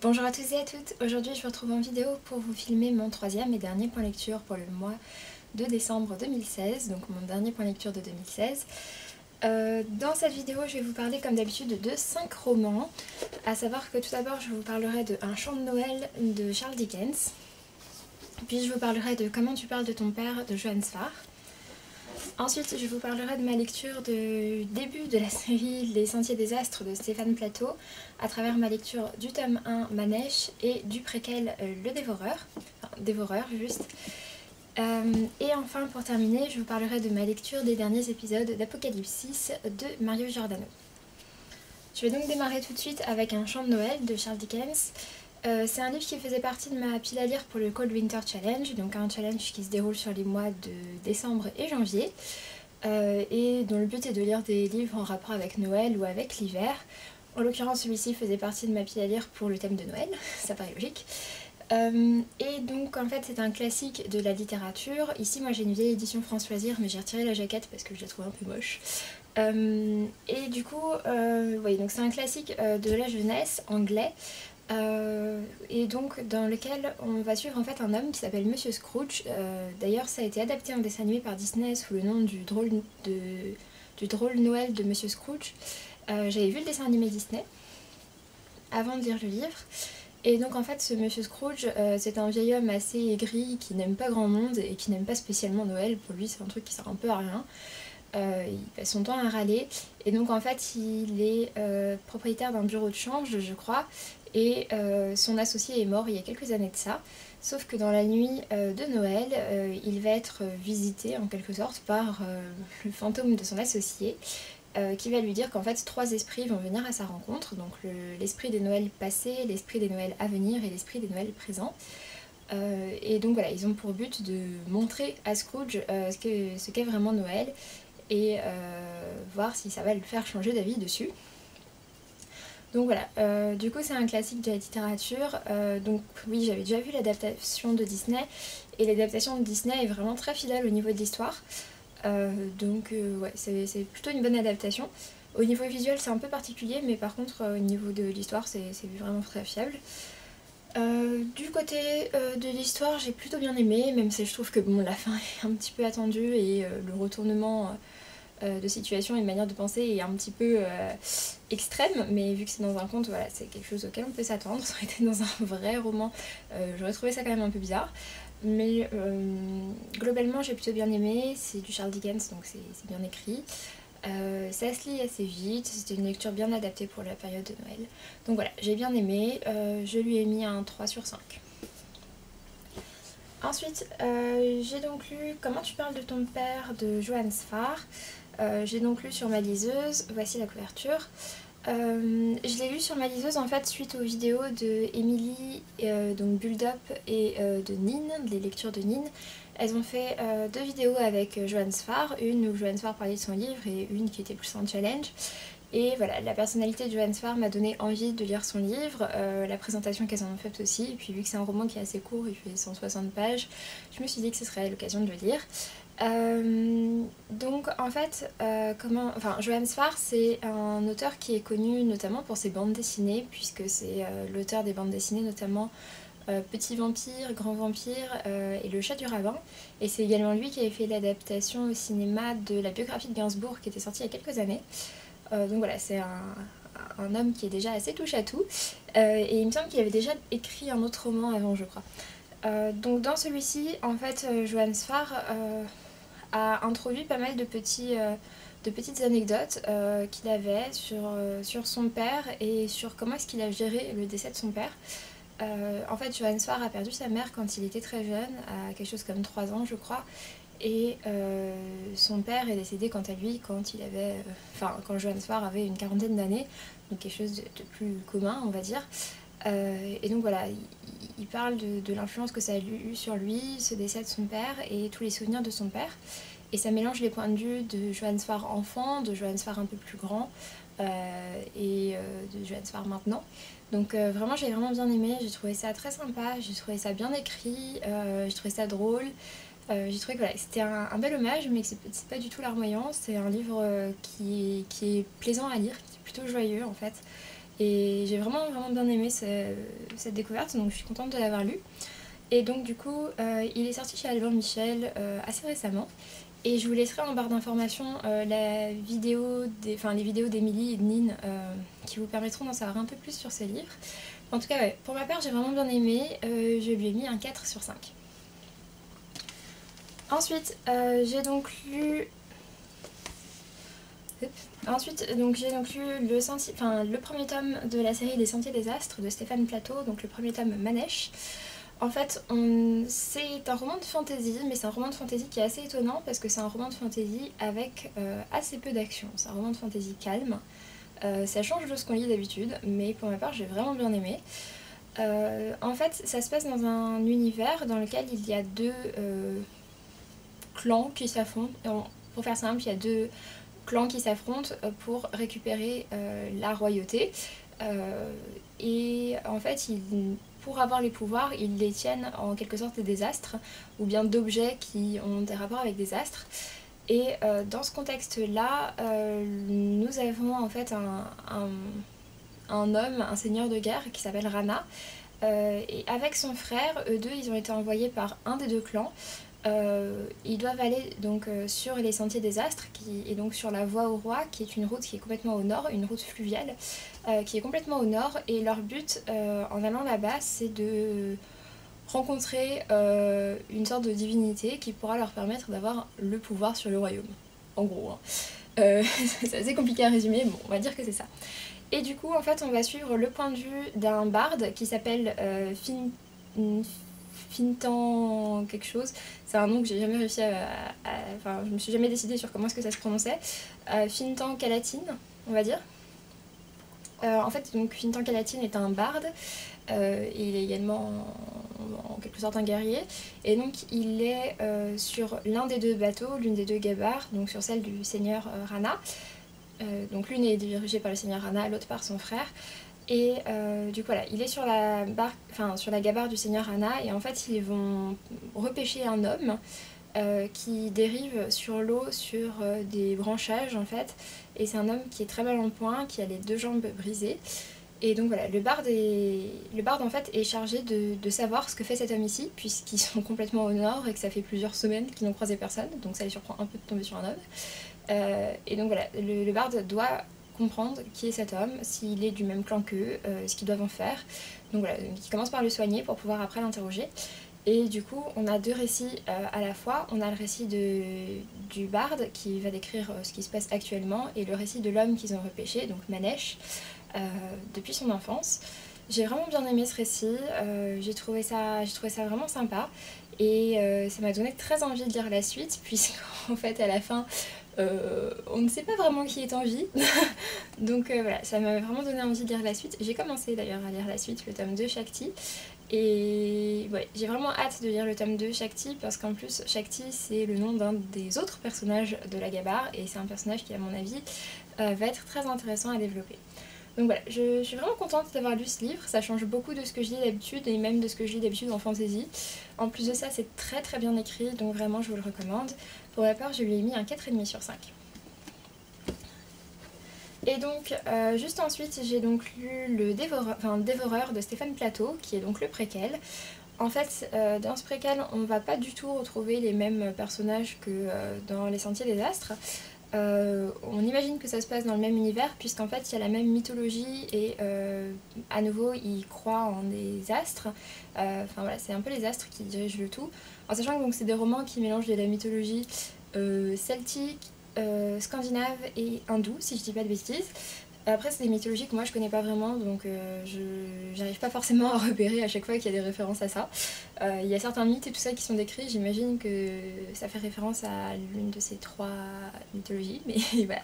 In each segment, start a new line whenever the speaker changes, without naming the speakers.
Bonjour à tous et à toutes, aujourd'hui je vous retrouve en vidéo pour vous filmer mon troisième et dernier point lecture pour le mois de décembre 2016, donc mon dernier point lecture de 2016. Dans cette vidéo je vais vous parler comme d'habitude de 5 romans, à savoir que tout d'abord je vous parlerai de Un chant de Noël de Charles Dickens, puis je vous parlerai de Comment tu parles de ton père de Johannes Farr. Ensuite, je vous parlerai de ma lecture du début de la série Les Sentiers des Astres de Stéphane Plateau, à travers ma lecture du tome 1 Manèche et du préquel Le Dévoreur, enfin Dévoreur juste. Et enfin, pour terminer, je vous parlerai de ma lecture des derniers épisodes d'Apocalypse de Mario Giordano. Je vais donc démarrer tout de suite avec Un chant de Noël de Charles Dickens. C'est un livre qui faisait partie de ma pile à lire pour le Cold Winter Challenge, donc un challenge qui se déroule sur les mois de décembre et janvier, et dont le but est de lire des livres en rapport avec Noël ou avec l'hiver. En l'occurrence, celui-ci faisait partie de ma pile à lire pour le thème de Noël, ça paraît logique. Et donc en fait c'est un classique de la littérature. Ici moi j'ai une vieille édition France Loisirs, mais j'ai retiré la jaquette parce que je la trouve un peu moche. Et du coup, oui, donc c'est un classique de la jeunesse anglais. Et donc dans lequel on va suivre en fait un homme qui s'appelle Monsieur Scrooge. D'ailleurs ça a été adapté en dessin animé par Disney sous le nom du drôle Noël de Monsieur Scrooge. J'avais vu le dessin animé Disney avant de lire le livre. Et donc en fait ce Monsieur Scrooge c'est un vieil homme assez aigri qui n'aime pas grand monde et qui n'aime pas spécialement Noël. Pour lui c'est un truc qui sert un peu à rien. Il passe son temps à râler et donc en fait il est propriétaire d'un bureau de change je crois, et son associé est mort il y a quelques années de ça, sauf que dans la nuit de Noël il va être visité en quelque sorte par le fantôme de son associé, qui va lui dire qu'en fait 3 esprits vont venir à sa rencontre, donc l'esprit des Noëls passés, l'esprit des Noëls à venir et l'esprit des Noëls présents. Et donc voilà, ils ont pour but de montrer à Scrooge ce qu'est vraiment Noël et voir si ça va le faire changer d'avis dessus. Donc voilà, du coup c'est un classique de la littérature, donc oui j'avais déjà vu l'adaptation de Disney, et l'adaptation de Disney est vraiment très fidèle au niveau de l'histoire, donc ouais c'est plutôt une bonne adaptation. Au niveau visuel c'est un peu particulier, mais par contre au niveau de l'histoire c'est vraiment très fiable. Du côté de l'histoire j'ai plutôt bien aimé, même si je trouve que bon, la fin est un petit peu attendue et le retournement de situation et de manière de penser est un petit peu extrême, mais vu que c'est dans un conte, voilà, c'est quelque chose auquel on peut s'attendre. Ça aurait été dans un vrai roman, j'aurais trouvé ça quand même un peu bizarre. Mais globalement j'ai plutôt bien aimé, c'est du Charles Dickens donc c'est bien écrit. Ça se lit assez vite, c'était une lecture bien adaptée pour la période de Noël. Donc voilà, j'ai bien aimé, je lui ai mis un 3 sur 5. Ensuite, j'ai donc lu Comment tu parles de ton père de Johannes Farr. J'ai donc lu sur ma liseuse, voici la couverture. Je l'ai lu sur ma liseuse en fait suite aux vidéos de Emily, donc Build Up, et de Nine, les lectures de Nine. Elles ont fait 2 vidéos avec Johannes Farr, une où Johannes Farr parlait de son livre et une qui était plus un challenge. Et voilà, la personnalité de Johannes Farr m'a donné envie de lire son livre, la présentation qu'elles en ont faite aussi, et puis vu que c'est un roman qui est assez court, il fait 160 pages, je me suis dit que ce serait l'occasion de le lire. Donc en fait, Johannes Farr c'est un auteur qui est connu notamment pour ses bandes dessinées, puisque c'est l'auteur des bandes dessinées notamment Petit Vampire, Grand Vampire et Le Chat du Rabbin, et c'est également lui qui avait fait l'adaptation au cinéma de la biographie de Gainsbourg qui était sortie il y a quelques années. Donc voilà, c'est un homme qui est déjà assez touche à tout, et il me semble qu'il avait déjà écrit un autre roman avant je crois. Donc dans celui-ci en fait Johannes Farr a introduit pas mal de petites anecdotes qu'il avait sur son père et sur comment est-ce qu'il a géré le décès de son père. En fait, Johannes Farr a perdu sa mère quand il était très jeune, à quelque chose comme 3 ans je crois, et son père est décédé quant à lui quand Johannes Farr avait une quarantaine d'années, donc quelque chose de plus commun on va dire. Et donc voilà, il parle de l'influence que ça a eu sur lui, ce décès de son père et tous les souvenirs de son père. Et ça mélange les points de vue de Johannes Farr enfant, de Johannes Farr un peu plus grand, et de Johannes Farr maintenant. Donc vraiment j'ai vraiment bien aimé, j'ai trouvé ça très sympa, j'ai trouvé ça bien écrit, j'ai trouvé ça drôle. J'ai trouvé que voilà, c'était un bel hommage, mais que c'est pas du tout larmoyant. C'est un livre qui est plaisant à lire, qui est plutôt joyeux en fait. Et j'ai vraiment bien aimé cette découverte, donc je suis contente de l'avoir lu. Et donc du coup, il est sorti chez Albin Michel assez récemment. Et je vous laisserai en barre d'informations les vidéos d'Émilie et de Nine qui vous permettront d'en savoir un peu plus sur ce livre. En tout cas, ouais, pour ma part, j'ai vraiment bien aimé. Je lui ai mis un 4 sur 5. Ensuite, j'ai donc lu... le premier tome de la série Les Sentiers des Astres de Stéphane Plateau, donc le premier tome Manèche. En fait, c'est un roman de fantasy, mais c'est un roman de fantasy qui est assez étonnant parce que c'est un roman de fantasy avec assez peu d'action. C'est un roman de fantasy calme. Ça change de ce qu'on lit d'habitude, mais pour ma part, j'ai vraiment bien aimé. En fait, ça se passe dans un univers dans lequel il y a deux clans qui s'affrontent. Pour faire simple, il y a deux clans qui s'affrontent pour récupérer la royauté. Et en fait, pour avoir les pouvoirs, ils détiennent en quelque sorte des astres, ou bien d'objets qui ont des rapports avec des astres. Et dans ce contexte-là, nous avons en fait un homme, un seigneur de guerre qui s'appelle Rana. Et avec son frère, eux deux, ils ont été envoyés par un des deux clans. Ils doivent aller donc sur les sentiers des astres et donc sur la voie au roi, qui est une route qui est complètement au nord, une route fluviale qui est complètement au nord, et leur but en allant là-bas, c'est de rencontrer une sorte de divinité qui pourra leur permettre d'avoir le pouvoir sur le royaume, en gros hein. C'est assez compliqué à résumer, bon on va dire que c'est ça. Et du coup en fait on va suivre le point de vue d'un barde qui s'appelle Fintan quelque chose, c'est un nom que j'ai jamais réussi enfin je me suis jamais décidée sur comment est-ce que ça se prononçait. Fintan Calatine on va dire. En fait donc Fintan Calatine est un barde, il est également en quelque sorte un guerrier, et donc il est sur l'un des deux bateaux, l'une des deux gabarres, donc sur celle du seigneur Rana. Donc l'une est dirigée par le seigneur Rana, l'autre par son frère. Et du coup voilà, il est sur sur la gabarre du seigneur Rana, et en fait ils vont repêcher un homme qui dérive sur l'eau sur des branchages en fait, et c'est un homme qui est très mal en point, qui a les deux jambes brisées. Et donc voilà, le barde en fait est chargé de savoir ce que fait cet homme ici, puisqu'ils sont complètement au nord et que ça fait plusieurs semaines qu'ils n'ont croisé personne, donc ça les surprend un peu de tomber sur un homme. Et donc voilà, le barde doit comprendre qui est cet homme, s'il est du même clan qu'eux, ce qu'ils doivent en faire. Donc voilà, il commence par le soigner pour pouvoir après l'interroger. Et du coup, on a deux récits à la fois. On a le récit du barde qui va décrire ce qui se passe actuellement, et le récit de l'homme qu'ils ont repêché, donc Manèche, depuis son enfance. J'ai vraiment bien aimé ce récit, j'ai trouvé ça vraiment sympa, et ça m'a donné très envie de lire la suite, puisqu'en fait à la fin on ne sait pas vraiment qui est en vie. Donc voilà, ça m'a vraiment donné envie de lire la suite. J'ai commencé d'ailleurs à lire la suite, le tome 2 Shakti, et ouais, j'ai vraiment hâte de lire le tome 2 Shakti, parce qu'en plus Shakti c'est le nom d'un des autres personnages de la gabarre, et c'est un personnage qui à mon avis va être très intéressant à développer. Donc voilà, je suis vraiment contente d'avoir lu ce livre, ça change beaucoup de ce que je lis d'habitude, et même de ce que je lis d'habitude en fantasy. En plus de ça, c'est très très bien écrit, donc vraiment je vous le recommande. Pour ma part, je lui ai mis un 4,5 sur 5. Et donc, juste ensuite, j'ai donc lu le Dévoreur de Stéphane Plateau, qui est donc le préquel. En fait, dans ce préquel, on ne va pas du tout retrouver les mêmes personnages que dans Les Sentiers des Astres. On imagine que ça se passe dans le même univers, puisqu'en fait il y a la même mythologie, et à nouveau ils croient en des astres. Enfin voilà, c'est un peu les astres qui dirigent le tout, en sachant que donc c'est des romans qui mélangent de la mythologie celtique, scandinave et hindoue, si je dis pas de bêtises. Après c'est des mythologies que moi je connais pas vraiment, donc j'arrive pas forcément à repérer à chaque fois qu'il y a des références à ça. Il y a certains mythes et tout ça qui sont décrits, j'imagine que ça fait référence à l'une de ces trois mythologies, mais voilà.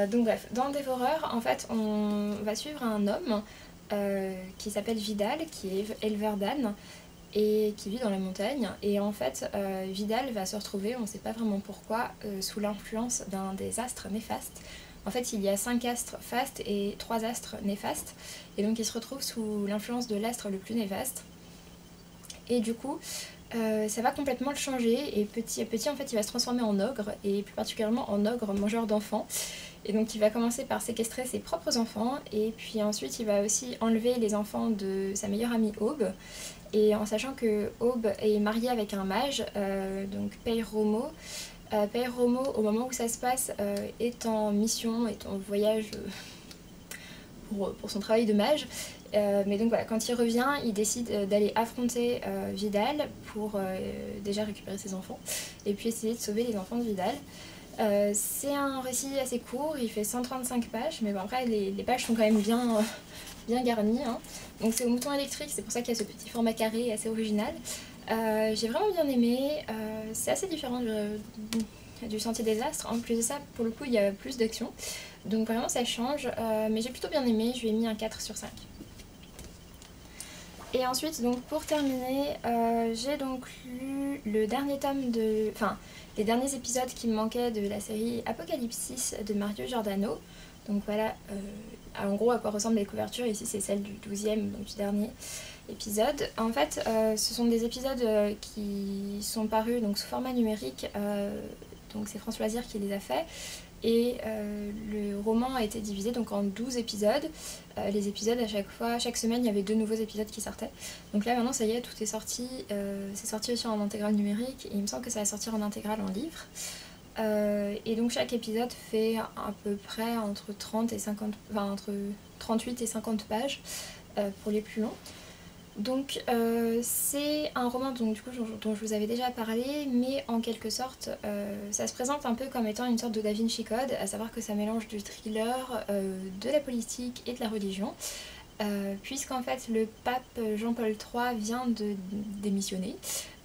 Donc bref, dans le Dévoreur, en fait on va suivre un homme qui s'appelle Vidal, qui est éleveur d'ânes, et qui vit dans la montagne. Et en fait Vidal va se retrouver, on ne sait pas vraiment pourquoi, sous l'influence d'un des astres néfastes. En fait, il y a 5 astres fastes et 3 astres néfastes, et donc il se retrouve sous l'influence de l'astre le plus néfaste. Et du coup, ça va complètement le changer, et petit à petit, en fait, il va se transformer en ogre, et plus particulièrement en ogre mangeur d'enfants. Et donc il va commencer par séquestrer ses propres enfants et puis ensuite il va aussi enlever les enfants de sa meilleure amie Aube. Et en sachant que Aube est mariée avec un mage, donc Peiromo. Peiromo, au moment où ça se passe, est en mission, est en voyage pour son travail de mage. Mais donc voilà, quand il revient, il décide d'aller affronter Vidal pour déjà récupérer ses enfants et puis essayer de sauver les enfants de Vidal. C'est un récit assez court, il fait 135 pages, mais bon, après les pages sont quand même bien garnies. Hein. Donc c'est au mouton électrique, c'est pour ça qu'il y a ce petit format carré assez original. J'ai vraiment bien aimé, c'est assez différent du Sentier des Astres. En plus de ça, pour le coup, il y a plus d'action. Donc vraiment ça change, mais j'ai plutôt bien aimé, je lui ai mis un 4 sur 5. Et ensuite, donc pour terminer, j'ai donc lu le dernier tome de... Enfin, les derniers épisodes qui me manquaient de la série Apocalypsis de Mario Giordano. Donc voilà, en gros à quoi ressemblent les couvertures. Ici c'est celle du 12e, donc du dernier épisode. En fait, ce sont des épisodes qui sont parus donc, sous format numérique. Donc c'est France Loisirs qui les a fait. Et le roman a été divisé donc en 12 épisodes. Les épisodes à chaque semaine il y avait 2 nouveaux épisodes qui sortaient. Donc là maintenant ça y est, tout est sorti. C'est sorti aussi en intégrale numérique et il me semble que ça va sortir en intégrale en livre. Et donc chaque épisode fait à peu près entre 30 et 50, enfin entre 38 et 50 pages pour les plus longs. Donc c'est un roman donc, du coup, dont je vous avais déjà parlé, mais en quelque sorte ça se présente un peu comme étant une sorte de Da Vinci Code, à savoir que ça mélange du thriller, de la politique et de la religion, puisqu'en fait le pape Jean-Paul III vient de démissionner.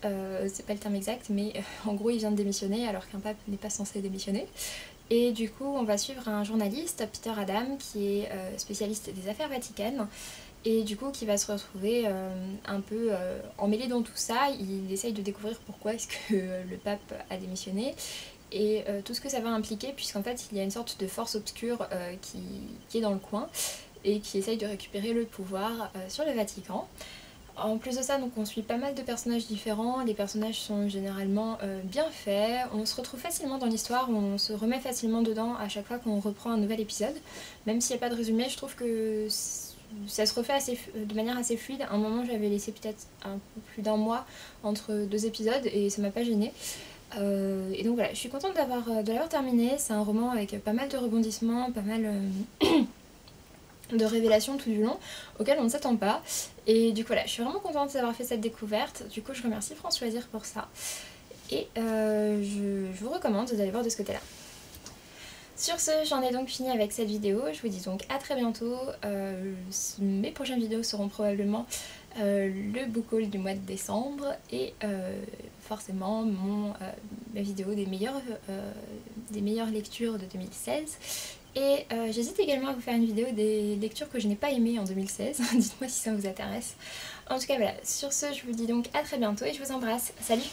C'est pas le terme exact, mais en gros il vient de démissionner alors qu'un pape n'est pas censé démissionner. Et du coup on va suivre un journaliste, Peter Adam, qui est spécialiste des affaires vaticanes. Et du coup qui va se retrouver un peu emmêlé dans tout ça. Il essaye de découvrir pourquoi est-ce que le pape a démissionné et tout ce que ça va impliquer, puisqu'en fait il y a une sorte de force obscure qui est dans le coin et qui essaye de récupérer le pouvoir sur le Vatican. En plus de ça, donc on suit pas mal de personnages différents, les personnages sont généralement bien faits, on se retrouve facilement dans l'histoire, on se remet facilement dedans à chaque fois qu'on reprend un nouvel épisode. Même s'il n'y a pas de résumé, je trouve que ça se refait de manière assez fluide. À un moment j'avais laissé peut-être un peu plus d'un mois entre 2 épisodes et ça m'a pas gênée. Et donc voilà, je suis contente de l'avoir terminé. C'est un roman avec pas mal de rebondissements, pas mal de révélations tout du long auxquelles on ne s'attend pas. Et du coup voilà, je suis vraiment contente d'avoir fait cette découverte. Du coup je remercie France Loisirs pour ça. Et je vous recommande d'aller voir de ce côté-là. Sur ce, j'en ai donc fini avec cette vidéo, je vous dis donc à très bientôt. Mes prochaines vidéos seront probablement le book haul du mois de décembre et forcément ma vidéo des meilleures lectures de 2016. Et j'hésite également à vous faire une vidéo des lectures que je n'ai pas aimées en 2016, dites-moi si ça vous intéresse. En tout cas voilà, sur ce je vous dis donc à très bientôt et je vous embrasse, salut!